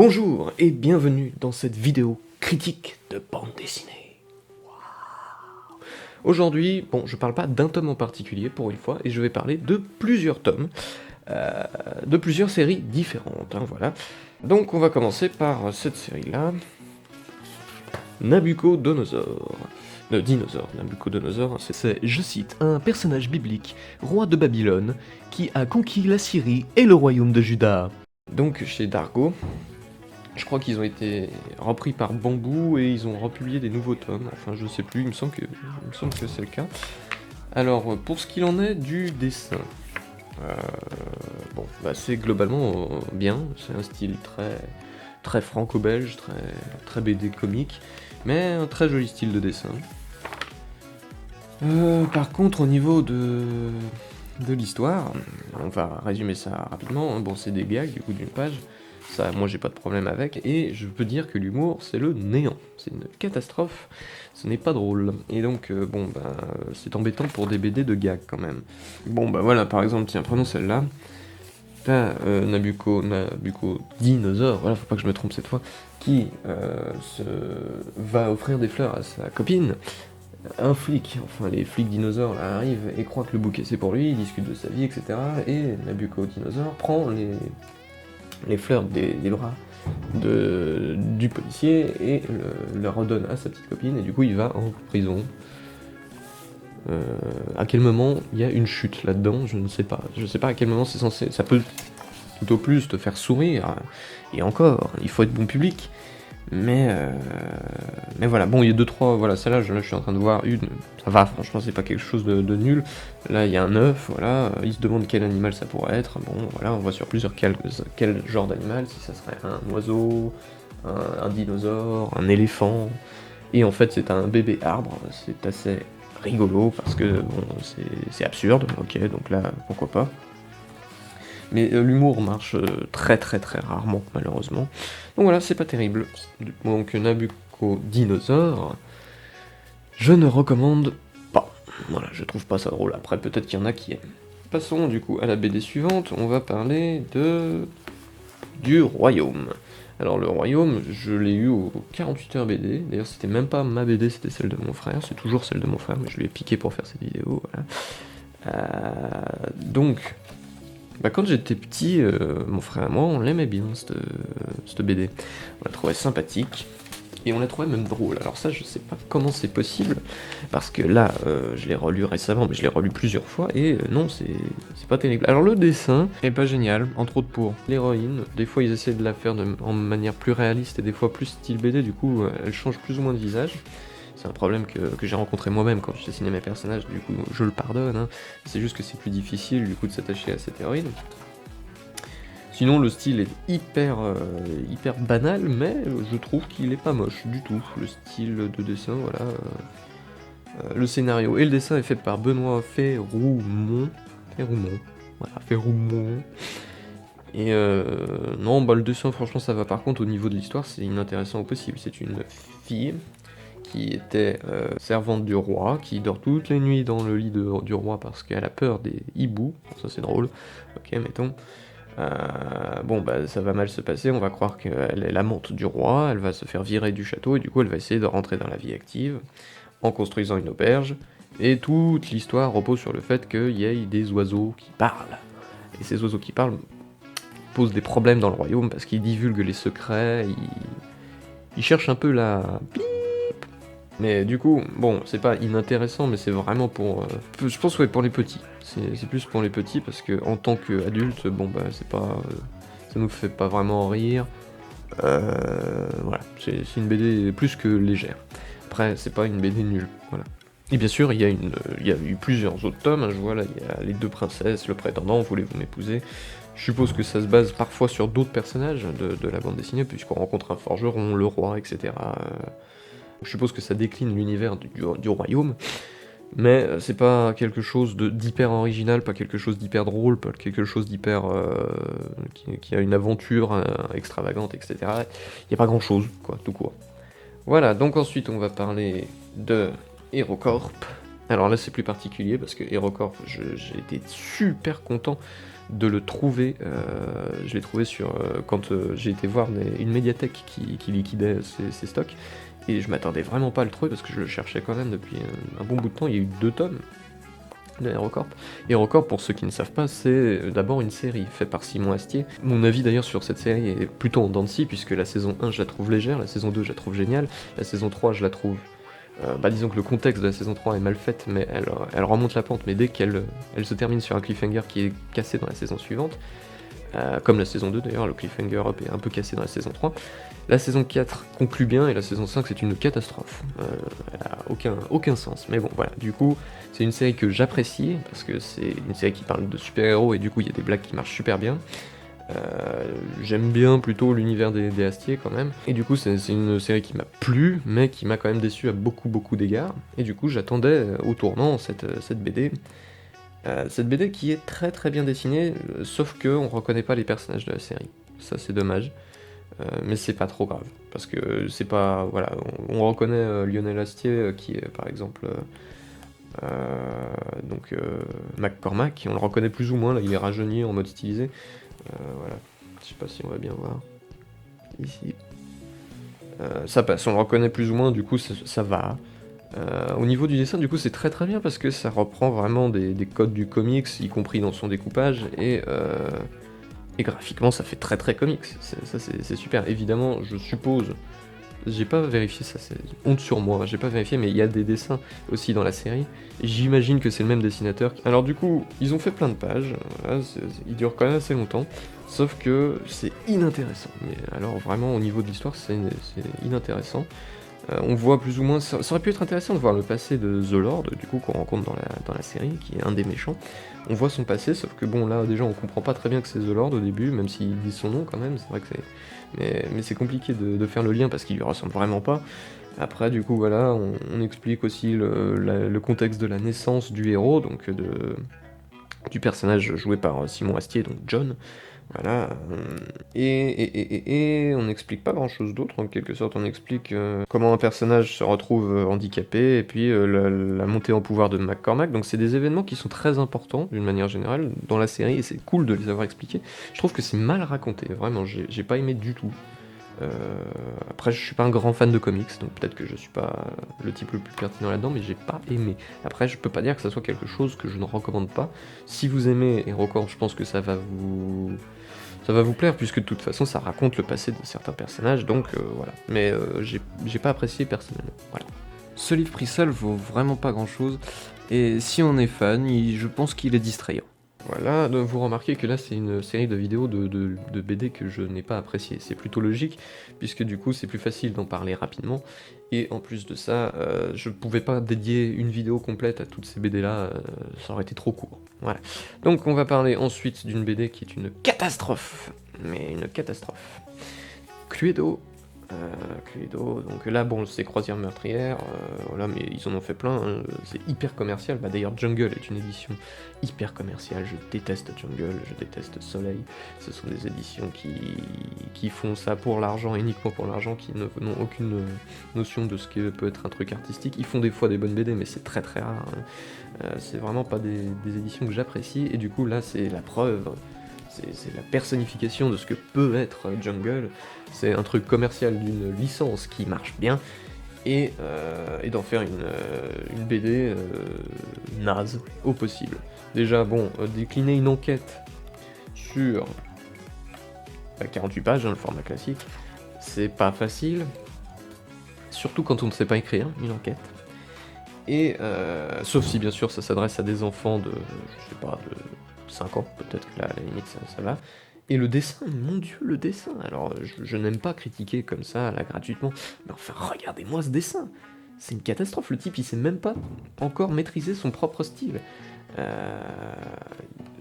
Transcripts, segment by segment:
Bonjour et bienvenue dans cette vidéo critique de bande dessinée. Aujourd'hui, bon, je parle pas d'un tome en particulier pour une fois, et je vais parler de plusieurs tomes, de plusieurs séries différentes, hein, voilà. Donc on va commencer par cette série-là, Nabucodonosor. Nabucodonosor, c'est, je cite, un personnage biblique, roi de Babylone, qui a conquis la Syrie et le royaume de Juda. Donc chez Dargo, je crois qu'ils ont été repris par Bamboo et ils ont republié des nouveaux tomes, enfin je sais plus, il me semble que c'est le cas. Alors pour ce qu'il en est du dessin, bon, bah, c'est globalement bien, c'est un style très franco-belge, très BD comique, mais un très joli style de dessin. Par contre au niveau de l'histoire, on va résumer ça rapidement, hein. Bon, c'est des gags du coup d'une page, ça moi j'ai pas de problème avec, et je peux dire que l'humour c'est le néant, c'est une catastrophe, ce n'est pas drôle, et donc bon bah c'est embêtant pour des BD de gags quand même. Bon bah voilà, par exemple, tiens, prenons celle-là, t'as Nabucco-Dinosaure, voilà, faut pas que je me trompe cette fois, qui va offrir des fleurs à sa copine. Un flic, enfin les flics dinosaures là, arrivent et croient que le bouquet c'est pour lui, ils discutent de sa vie, etc. Et Nabucco-Dinosaure prend les fleurs des bras du policier et le redonne à sa petite copine, et du coup il va en prison. À quel moment il y a une chute là-dedans, je ne sais pas. Je sais pas à quel moment c'est censé... Ça peut tout au plus te faire sourire, et encore, il faut être bon public. Mais voilà, bon, il y a 2-3, voilà, celle-là, je suis en train de voir une, ça va, franchement, c'est pas quelque chose de nul. Là, il y a un œuf, voilà, il se demande quel animal ça pourrait être, bon, voilà, on voit sur plusieurs quel genre d'animal, si ça serait un oiseau, un dinosaure, un éléphant, et en fait, c'est un bébé arbre, c'est assez rigolo, parce que, bon, c'est absurde, ok, donc là, pourquoi pas. Mais l'humour marche très rarement, malheureusement. Donc voilà, c'est pas terrible. Donc Nabucco-Dinosaure, je ne recommande pas. Voilà, je trouve pas ça drôle. Après, peut-être qu'il y en a qui aiment. Passons du coup à la BD suivante, on va parler du Royaume. Alors le Royaume, je l'ai eu au 48 heures BD, d'ailleurs c'était même pas ma BD, c'était celle de mon frère, c'est toujours celle de mon frère, mais je lui ai piqué pour faire cette vidéo, voilà. Donc, bah, quand j'étais petit, mon frère et moi, on l'aimait bien, cette BD. On la trouvait sympathique, et on la trouvait même drôle. Alors ça, je sais pas comment c'est possible, parce que là, je l'ai relu récemment, mais je l'ai relu plusieurs fois, et non, c'est pas terrible. Alors le dessin est pas génial, entre autres pour l'héroïne. Des fois, ils essaient de la faire en manière plus réaliste, et des fois plus style BD, du coup, elle change plus ou moins de visage. C'est un problème que j'ai rencontré moi-même quand je dessinais mes personnages, du coup je le pardonne, hein. C'est juste que c'est plus difficile du coup de s'attacher à cette héroïne. Sinon le style est hyper banal, mais je trouve qu'il est pas moche du tout, le style de dessin, voilà. Le scénario et le dessin est fait par Benoît Féroumont, voilà, Féroumont. Et non, bah le dessin franchement ça va, par contre au niveau de l'histoire c'est inintéressant au possible, c'est une fille qui était servante du roi, qui dort toutes les nuits dans le lit du roi parce qu'elle a peur des hiboux, ça c'est drôle, ok, mettons. Bon bah ça va mal se passer, on va croire qu'elle est l'amante du roi, elle va se faire virer du château, et du coup elle va essayer de rentrer dans la vie active, en construisant une auberge, et toute l'histoire repose sur le fait qu'il y ait des oiseaux qui parlent. Et ces oiseaux qui parlent posent des problèmes dans le royaume, parce qu'ils divulguent les secrets, ils cherchent un peu la... Mais du coup, bon, c'est pas inintéressant, mais c'est vraiment pour... je pense, ouais, pour les petits. C'est plus pour les petits, parce que en tant qu'adulte, bon, bah, c'est pas... ça nous fait pas vraiment rire. Voilà, c'est une BD plus que légère. Après, c'est pas une BD nulle, voilà. Et bien sûr, il y a eu plusieurs autres tomes, hein, je vois là, il y a les deux princesses, le prétendant, voulez-vous m'épouser. Je suppose que ça se base parfois sur d'autres personnages de la bande dessinée, puisqu'on rencontre un forgeron, le roi, etc. Je suppose que ça décline l'univers du royaume, mais c'est pas quelque chose d'hyper original, pas quelque chose d'hyper drôle, pas quelque chose d'hyper... qui a une aventure extravagante, etc. Il y a pas grand chose, quoi, tout court. Voilà, donc ensuite on va parler de HeroCorp. Alors là c'est plus particulier, parce que HeroCorp, j'ai été super content de le trouver. Je l'ai trouvé quand j'ai été voir une médiathèque qui liquidait ses stocks, et je m'attendais vraiment pas à le trouver parce que je le cherchais quand même depuis un bon bout de temps. Il y a eu 2 tomes de HeroCorp. HeroCorp, pour ceux qui ne savent pas, c'est d'abord une série faite par Simon Astier. Mon avis d'ailleurs sur cette série est plutôt en dents de scie, puisque la saison 1 je la trouve légère, la saison 2 je la trouve géniale, la saison 3 je la trouve... disons que le contexte de la saison 3 est mal fait, mais elle remonte la pente, mais dès qu'elle se termine sur un cliffhanger qui est cassé dans la saison suivante, comme la saison 2 d'ailleurs, le cliffhanger up est un peu cassé dans la saison 3, la saison 4 conclut bien, et la saison 5 c'est une catastrophe. Elle a aucun sens, mais bon voilà, du coup c'est une série que j'apprécie, parce que c'est une série qui parle de super-héros, et du coup il y a des blagues qui marchent super bien. J'aime bien plutôt l'univers des Astier quand même, et du coup c'est une série qui m'a plu, mais qui m'a quand même déçu à beaucoup d'égards, et du coup j'attendais au tournant cette BD. Cette BD qui est très bien dessinée, sauf que on reconnaît pas les personnages de la série. Ça c'est dommage, mais c'est pas trop grave, parce que c'est pas... Voilà, on reconnaît Lionel Astier, qui est par exemple... McCormack, on le reconnaît plus ou moins, là il est rajeuni en mode stylisé. Voilà, je sais pas si on va bien voir. Ici. Ça passe, on le reconnaît plus ou moins, du coup ça va. Au niveau du dessin, du coup, c'est très bien parce que ça reprend vraiment des codes du comics, y compris dans son découpage, et graphiquement, ça fait très comics. C'est super. Évidemment, je suppose, j'ai pas vérifié ça, c'est honte sur moi, j'ai pas vérifié, mais il y a des dessins aussi dans la série. J'imagine que c'est le même dessinateur. Alors du coup, ils ont fait plein de pages, voilà, ils durent quand même assez longtemps, sauf que c'est inintéressant. Mais alors vraiment, au niveau de l'histoire, c'est inintéressant. On voit plus ou moins... Ça aurait pu être intéressant de voir le passé de The Lord, du coup, qu'on rencontre dans la série, qui est un des méchants. On voit son passé, sauf que bon, là, déjà, on comprend pas très bien que c'est The Lord au début, même s'il dit son nom quand même, c'est vrai que c'est... Mais c'est compliqué de faire le lien, parce qu'il lui ressemble vraiment pas. Après, du coup, voilà, on explique aussi le contexte de la naissance du héros, donc du personnage joué par Simon Astier, donc John. Voilà, et on n'explique pas grand chose d'autre, en quelque sorte, on explique comment un personnage se retrouve handicapé, et puis la montée en pouvoir de McCormack, donc c'est des événements qui sont très importants, d'une manière générale, dans la série, et c'est cool de les avoir expliqués. Je trouve que c'est mal raconté, vraiment, j'ai pas aimé du tout. Après, je suis pas un grand fan de comics, donc peut-être que je suis pas le type le plus pertinent là-dedans, mais j'ai pas aimé. Après, je peux pas dire que ça soit quelque chose que je ne recommande pas. Si vous aimez HeroCorp, je pense que ça va vous plaire, puisque de toute façon, ça raconte le passé de certains personnages, donc voilà. Mais j'ai pas apprécié personnellement, voilà. Ce livre pris seul vaut vraiment pas grand-chose, et si on est fan, je pense qu'il est distrayant. Voilà, donc vous remarquez que là c'est une série de vidéos de BD que je n'ai pas apprécié. C'est plutôt logique, puisque du coup c'est plus facile d'en parler rapidement, et en plus de ça, je pouvais pas dédier une vidéo complète à toutes ces BD là, ça aurait été trop court. Voilà. Donc on va parler ensuite d'une BD qui est une catastrophe, mais une catastrophe. Cluedo. Cluedo, donc là bon c'est Croisière meurtrière, voilà, mais ils en ont fait plein, hein, c'est hyper commercial, d'ailleurs Jungle est une édition hyper commerciale, je déteste Jungle, je déteste Soleil, ce sont des éditions qui font ça pour l'argent, uniquement pour l'argent, qui n'ont aucune notion de ce que peut être un truc artistique. Ils font des fois des bonnes BD, mais c'est très rare, hein. C'est vraiment pas des éditions que j'apprécie, et du coup là c'est la preuve. C'est la personnification de ce que peut être Jungle, c'est un truc commercial d'une licence qui marche bien, et d'en faire une BD naze au possible. Déjà, bon, décliner une enquête sur 48 pages, hein, le format classique, c'est pas facile, surtout quand on ne sait pas écrire une enquête. Et sauf si bien sûr ça s'adresse à des enfants de, je sais pas, de 5 ans, peut-être que là, à la limite, ça va. Et le dessin, mon dieu, le dessin. Alors, je n'aime pas critiquer comme ça, là, gratuitement, mais enfin, regardez-moi ce dessin. C'est une catastrophe, le type, il sait même pas encore maîtriser son propre style.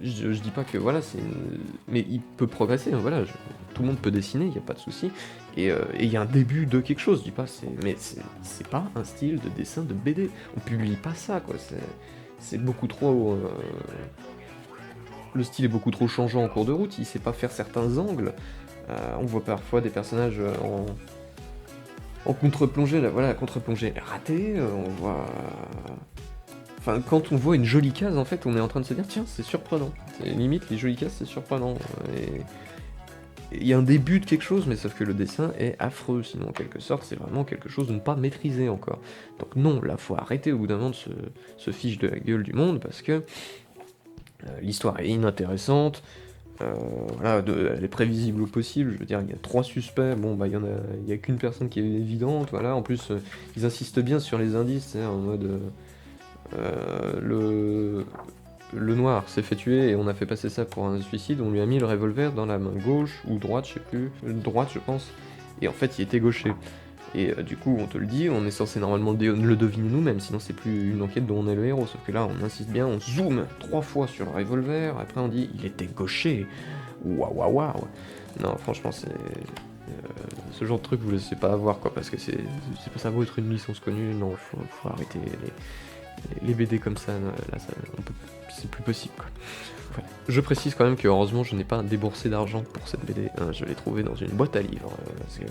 Je dis pas que, voilà, mais il peut progresser, hein, voilà, tout le monde peut dessiner, il n'y a pas de souci. Et il y a un début de quelque chose, je dis pas, mais c'est pas un style de dessin de BD. On publie pas ça, quoi, c'est beaucoup trop... Le style est beaucoup trop changeant en cours de route, il sait pas faire certains angles. On voit parfois des personnages en contre-plongée, là, voilà, la contre-plongée est ratée, on voit... Enfin, quand on voit une jolie case, en fait, on est en train de se dire, tiens, c'est surprenant. Limite, les jolies cases, c'est surprenant. Et il y a un début de quelque chose, mais sauf que le dessin est affreux, sinon en quelque sorte, c'est vraiment quelque chose de ne pas maîtriser encore. Donc non, là, faut arrêter au bout d'un moment de se fiche de la gueule du monde, parce que l'histoire est inintéressante, voilà, elle est prévisible au possible, je veux dire, il y a 3 suspects, bon, bah, il y a qu'une personne qui est évidente, voilà, en plus, ils insistent bien sur les indices, en mode, le noir s'est fait tuer et on a fait passer ça pour un suicide, on lui a mis le revolver dans la main gauche ou droite, je sais plus, droite je pense, et en fait il était gaucher. Et du coup on te le dit, on est censé normalement le deviner nous-mêmes, sinon c'est plus une enquête dont on est le héros, sauf que là on insiste bien, on zoome 3 fois sur le revolver, après on dit il était gaucher, waouh waouh waouh. Non franchement c'est... ce genre de truc vous laissez pas avoir quoi, parce que c'est pas ça vaut être une licence connue, non faut arrêter les BD comme ça, là c'est plus possible quoi. Voilà. Je précise quand même que heureusement je n'ai pas déboursé d'argent pour cette BD, hein, je l'ai trouvée dans une boîte à livres, parce que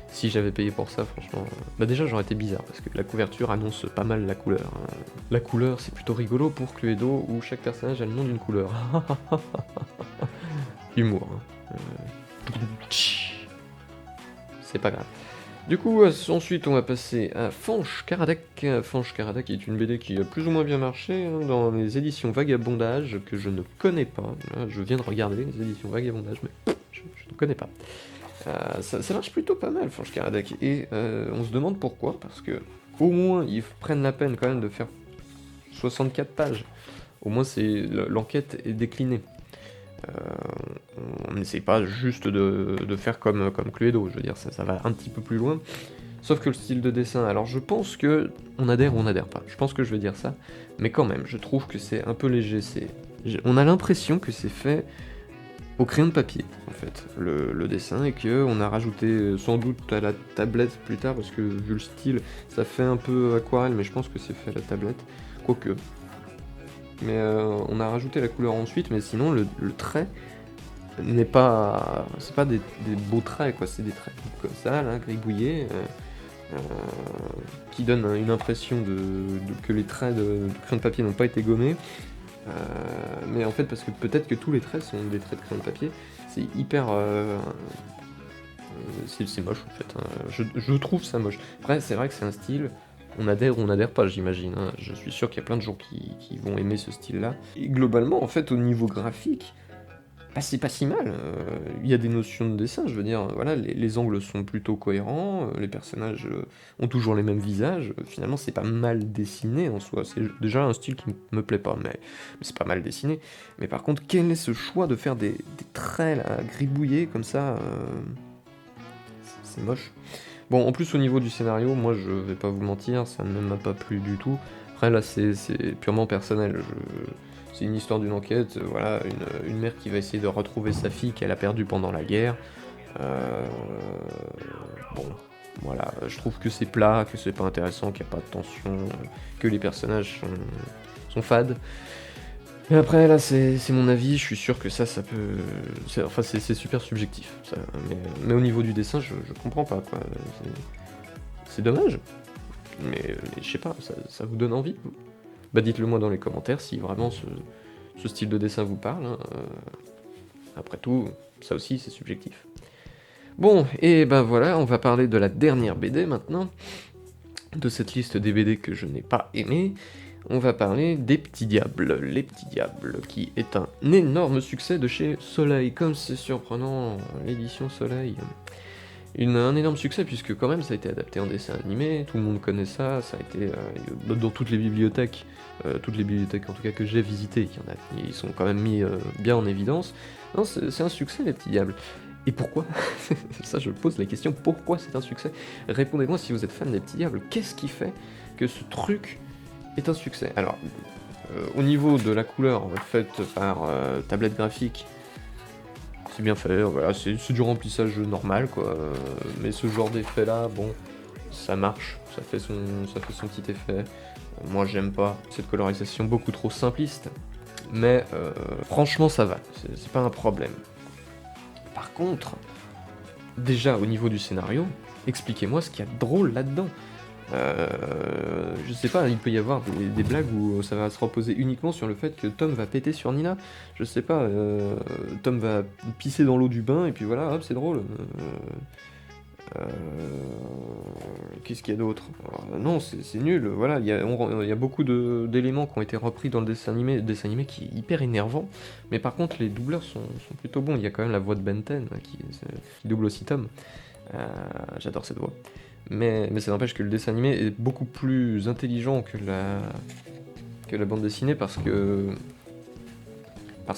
si j'avais payé pour ça franchement, bah déjà j'aurais été bizarre, parce que la couverture annonce pas mal la couleur. Hein. La couleur c'est plutôt rigolo pour Cluedo, où chaque personnage a le nom d'une couleur. Humour. Hein. C'est pas grave. Du coup, ensuite, on va passer à Fanch Karadak. Fanch Karadak est une BD qui a plus ou moins bien marché hein, dans les éditions Vagabondage, que je ne connais pas. Là, je viens de regarder les éditions Vagabondage, mais je ne connais pas. Ça marche plutôt pas mal, Fanch Karadak. Et on se demande pourquoi, parce que au moins, ils prennent la peine quand même de faire 64 pages. Au moins, l'enquête est déclinée. On n'essaye pas juste de faire comme Cluedo, je veux dire, ça va un petit peu plus loin. Sauf que le style de dessin, alors je pense que on adhère ou on n'adhère pas, je pense que je vais dire ça, mais quand même, je trouve que c'est un peu léger, on a l'impression que c'est fait au crayon de papier, en fait, le dessin, et qu'on a rajouté sans doute à la tablette plus tard, parce que vu le style, ça fait un peu aquarelle, mais je pense que c'est fait à la tablette, quoique. Mais on a rajouté la couleur ensuite, mais sinon le trait n'est pas... c'est pas des beaux traits, quoi, c'est des traits comme ça, là, gribouillés, qui donnent une impression que les traits de crayon de papier n'ont pas été gommés, mais en fait, parce que peut-être que tous les traits sont des traits de crayon de papier, c'est hyper... c'est moche, en fait, hein. Je trouve ça moche. Après, c'est vrai que c'est un style... On adhère ou on n'adhère pas, j'imagine. Hein. Je suis sûr qu'il y a plein de gens qui vont aimer ce style-là. Et globalement, en fait, au niveau graphique, bah, c'est pas si mal. Il y a des notions de dessin, je veux dire, voilà, les angles sont plutôt cohérents, les personnages ont toujours les mêmes visages. Finalement, c'est pas mal dessiné en soi. C'est déjà un style qui me plaît pas, mais c'est pas mal dessiné. Mais par contre, quel est ce choix de faire des traits là, gribouillés comme ça c'est moche. Bon, en plus, au niveau du scénario, moi, je vais pas vous mentir, ça ne m'a pas plu du tout. Après, là, c'est purement personnel. C'est une histoire d'une enquête, voilà, une mère qui va essayer de retrouver sa fille qu'elle a perdue pendant la guerre. Bon, voilà, je trouve que c'est plat, que c'est pas intéressant, qu'il n'y a pas de tension, que les personnages sont fades. Mais après, là, c'est mon avis, je suis sûr que ça peut... Enfin, c'est super subjectif, ça. Mais au niveau du dessin, je comprends pas, quoi. C'est dommage. Mais je sais pas, ça vous donne envie, vous? Bah dites-le moi dans les commentaires si vraiment ce style de dessin vous parle. Hein. Après tout, ça aussi, c'est subjectif. Bon, et ben voilà, on va parler de la dernière BD maintenant. De cette liste des BD que je n'ai pas aimé. On va parler des Petits Diables. Les Petits Diables, qui est un énorme succès de chez Soleil. Comme c'est surprenant, l'édition Soleil. Un énorme succès, puisque quand même ça a été adapté en dessin animé, tout le monde connaît ça, ça a été dans toutes les bibliothèques en tout cas que j'ai visitées, ils sont quand même mis bien en évidence. Non, c'est un succès les Petits Diables. Et pourquoi? Ça je pose la question, pourquoi c'est un succès? Répondez-moi si vous êtes fan des Petits Diables, qu'est-ce qui fait que ce truc est un succès? Alors, au niveau de la couleur faite par tablette graphique, c'est bien fait, voilà, c'est du remplissage normal, quoi. Mais ce genre d'effet là, bon, ça marche, ça fait son petit effet. Moi j'aime pas cette colorisation beaucoup trop simpliste, mais franchement ça va, c'est pas un problème. Par contre, déjà au niveau du scénario, expliquez-moi ce qu'il y a de drôle là-dedans. Je sais pas, il peut y avoir des blagues où ça va se reposer uniquement sur le fait que Tom va péter sur Nina. Je sais pas, Tom va pisser dans l'eau du bain et puis voilà, hop, c'est drôle. Euh, Qu'est-ce qu'il y a d'autre? Non, c'est nul. Voilà, il y a beaucoup d'éléments qui ont été repris dans le dessin animé qui est hyper énervant. Mais par contre, les doubleurs sont plutôt bons. Il y a quand même la voix de Ben 10 qui double aussi Tom. J'adore cette voix. Mais ça n'empêche que le dessin animé est beaucoup plus intelligent que la bande dessinée parce que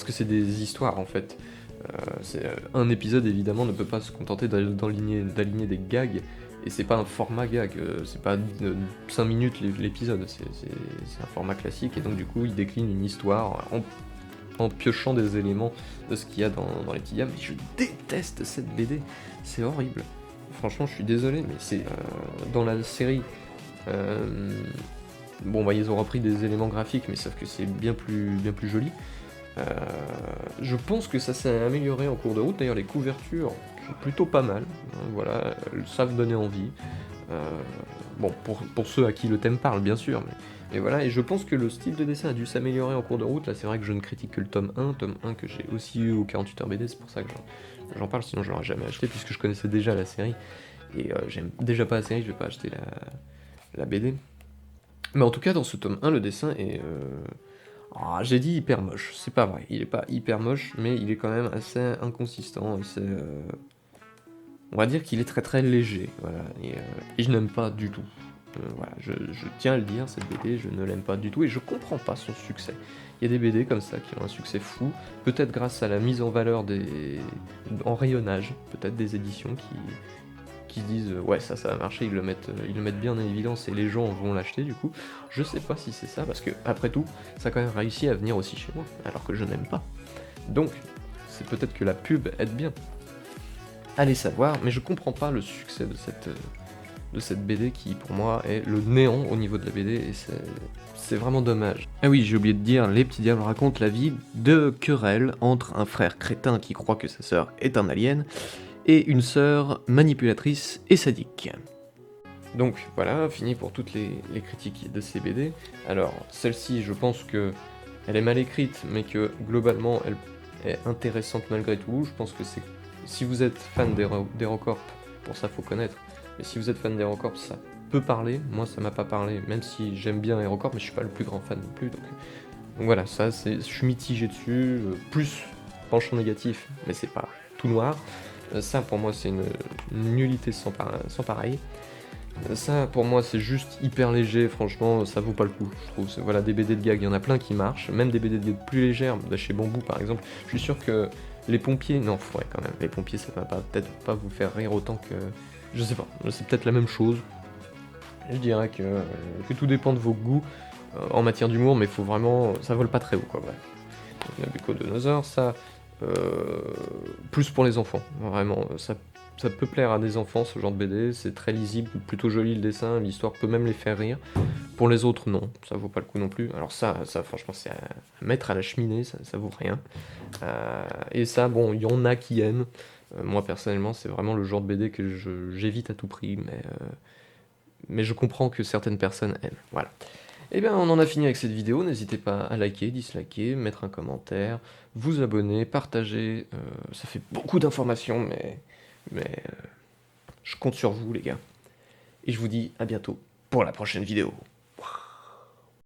c'est des histoires en fait. Un épisode évidemment ne peut pas se contenter d'aligner des gags, et c'est pas un format gag, c'est pas 5 minutes l'épisode, c'est un format classique, et donc du coup il décline une histoire en piochant des éléments de ce qu'il y a dans les petits diams. Je déteste cette BD, c'est horrible. Franchement, je suis désolé, mais c'est dans la série. Bon, bah, ils ont repris des éléments graphiques, mais sauf que c'est bien plus joli. Je pense que ça s'est amélioré en cours de route. D'ailleurs, les couvertures sont plutôt pas mal. Voilà, elles savent donner envie. Bon, pour ceux à qui le thème parle, bien sûr. Mais voilà, et je pense que le style de dessin a dû s'améliorer en cours de route. Là, c'est vrai que je ne critique que le tome 1 que j'ai aussi eu au 48 heures BD, c'est pour ça que j'en parle, sinon je l'aurais jamais acheté, puisque je connaissais déjà la série. Et j'aime déjà pas la série, je vais pas acheter la BD. Mais en tout cas, dans ce tome 1, le dessin est... j'ai dit hyper moche, c'est pas vrai, il est pas hyper moche, mais il est quand même assez inconsistant, on va dire qu'il est très très léger, voilà, et je n'aime pas du tout. Voilà, je tiens à le dire, cette BD, je ne l'aime pas du tout, et je comprends pas son succès. Il y a des BD comme ça qui ont un succès fou, peut-être grâce à la mise en valeur en rayonnage, peut-être des éditions qui se disent ouais ça va marcher, ils le mettent bien en évidence et les gens vont l'acheter du coup. Je sais pas si c'est ça, parce que après tout, ça a quand même réussi à venir aussi chez moi, alors que je n'aime pas. Donc, c'est peut-être que la pub aide bien. Allez savoir, mais je comprends pas le succès de cette BD qui pour moi est le néant au niveau de la BD, et c'est vraiment dommage. Ah oui, j'ai oublié de dire, Les Petits Diables racontent la vie de querelle entre un frère crétin qui croit que sa sœur est un alien, et une sœur manipulatrice et sadique. Donc voilà, fini pour toutes les critiques de ces BD. Alors, celle-ci, je pense que elle est mal écrite, mais que globalement, elle est intéressante malgré tout. Je pense que si vous êtes fan d'HeroCorp, pour ça faut connaître, mais si vous êtes fan d'HeroCorp, ça peut parler. Moi, ça m'a pas parlé, même si j'aime bien HeroCorp, mais je suis pas le plus grand fan non plus. Donc voilà, je suis mitigé dessus, plus penchant négatif, mais c'est pas tout noir. Ça, pour moi, c'est une nullité sans pareil. Ça, pour moi, c'est juste hyper léger, franchement, ça vaut pas le coup, je trouve. Voilà, des BD de gag, il y en a plein qui marchent, même des BD de gag plus légères, chez Bambou par exemple. Je suis sûr que les pompiers, non, ouais, quand même, les pompiers, ça va peut-être pas vous faire rire autant que... Je sais pas, c'est peut-être la même chose. Je dirais que tout dépend de vos goûts en matière d'humour, mais faut vraiment... ça vole pas très haut, quoi, ouais. Nabucodonosor, ça... plus pour les enfants, vraiment, ça peut plaire à des enfants, ce genre de BD, c'est très lisible, plutôt joli le dessin, l'histoire peut même les faire rire. Pour les autres, non, ça vaut pas le coup non plus. Alors ça franchement, c'est à mettre à la cheminée, ça vaut rien. Et ça, bon, il y en a qui aiment. Moi, personnellement, c'est vraiment le genre de BD que j'évite à tout prix, mais je comprends que certaines personnes aiment, voilà. Et bien, on en a fini avec cette vidéo, n'hésitez pas à liker, disliker, mettre un commentaire, vous abonner, partager, ça fait beaucoup d'informations, mais je compte sur vous les gars. Et je vous dis à bientôt pour la prochaine vidéo.